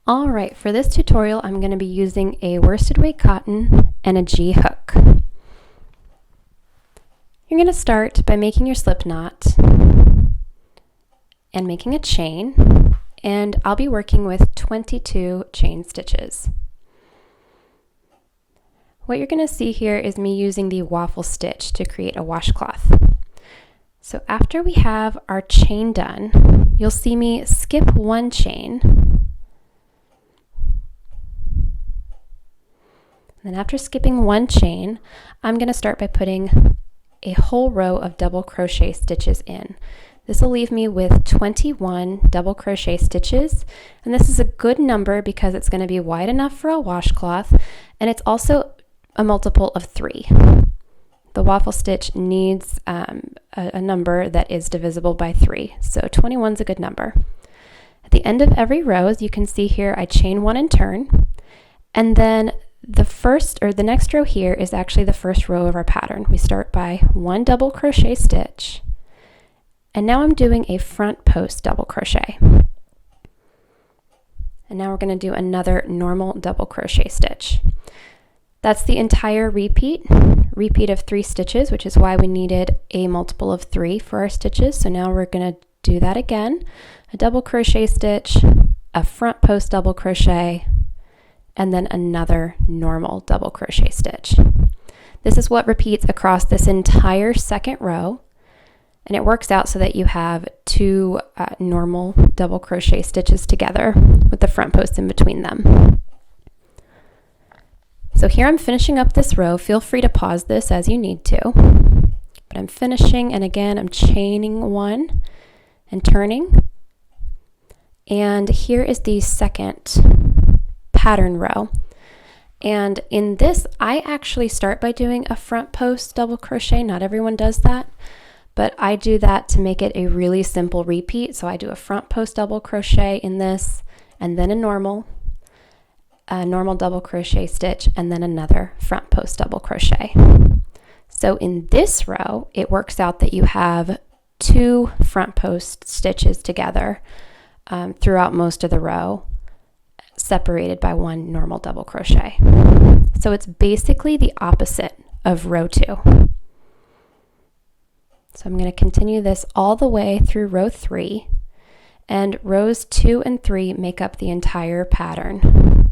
All right, for this tutorial, I'm going to be using a worsted weight cotton and a G hook. You're going to start by making your slip knot and making a chain, and I'll be working with 22 chain stitches. What you're going to see here is me using the Waffle Stitch to create a washcloth. So after we have our chain done, you'll see me skip one chain. Then after skipping one chain, I'm going to start by putting a whole row of double crochet stitches in. This will leave me with 21 double crochet stitches, and this is a good number because it's going to be wide enough for a washcloth, and it's also a multiple of 3. The waffle stitch needs a number that is divisible by 3, so 21 is a good number. At the end of every row, as you can see here, I chain one and turn, and then the next row here is actually the first row of our pattern. We start by one double crochet stitch, and now I'm doing a front post double crochet. And now we're going to do another normal double crochet stitch. That's the entire repeat of 3 stitches, which is why we needed a multiple of 3 for our stitches. So now we're going to do that again. A double crochet stitch, a front post double crochet, and then another normal double crochet stitch. This is what repeats across this entire second row, and it works out so that you have 2 normal double crochet stitches together with the front post in between them. So here I'm finishing up this row. Feel free to pause this as you need to, but I'm finishing, and again I'm chaining one and turning, and here is the second pattern row. And in this, I actually start by doing a front post double crochet. Not everyone does that, but I do that to make it a really simple repeat. So I do a front post double crochet in this, and then a normal double crochet stitch, and then another front post double crochet. So in this row, it works out that you have 2 front post stitches together throughout most of the row, separated by 1 normal double crochet. So it's basically the opposite of row 2. So I'm going to continue this all the way through row 3, and rows 2 and 3 make up the entire pattern.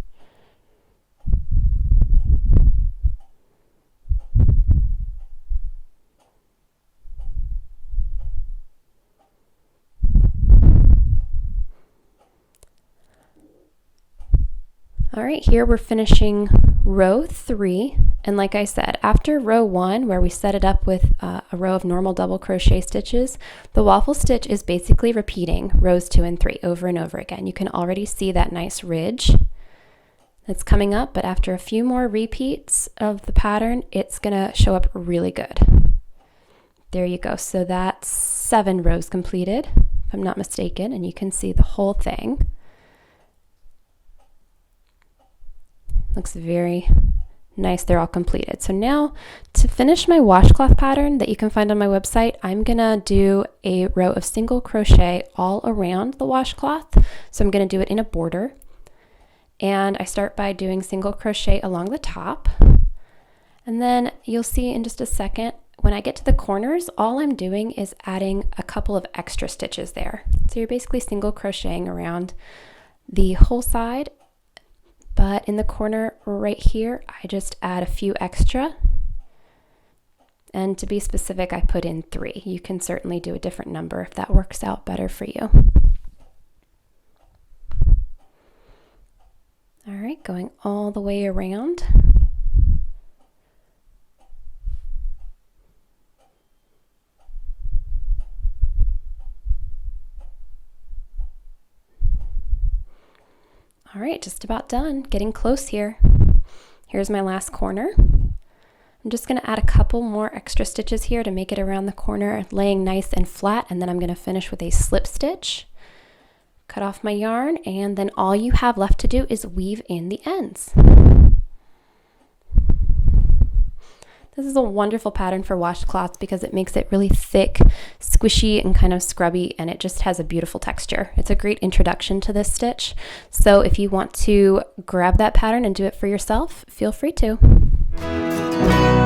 All right, here we're finishing row 3, and like I said, after row 1, where we set it up with a row of normal double crochet stitches, the waffle stitch is basically repeating rows 2 and 3 over and over again. You can already see that nice ridge that's coming up, but after a few more repeats of the pattern, it's gonna show up really good. There you go. So that's 7 rows completed, if I'm not mistaken, and you can see the whole thing. Looks very nice. They're all completed. So now to finish my washcloth pattern that you can find on my website, I'm gonna do a row of single crochet all around the washcloth. So I'm gonna do it in a border. And I start by doing single crochet along the top. And then you'll see in just a second, when I get to the corners, all I'm doing is adding a couple of extra stitches there. So you're basically single crocheting around the whole side. But in the corner right here, I just add a few extra. And to be specific, I put in 3. You can certainly do a different number if that works out better for you. All right, going all the way around. All right, just about done, getting close here. Here's my last corner. I'm just gonna add a couple more extra stitches here to make it around the corner, laying nice and flat, and then I'm gonna finish with a slip stitch. Cut off my yarn, and then all you have left to do is weave in the ends. This is a wonderful pattern for washcloths because it makes it really thick, squishy, and kind of scrubby, and it just has a beautiful texture. It's a great introduction to this stitch. So if you want to grab that pattern and do it for yourself, feel free to.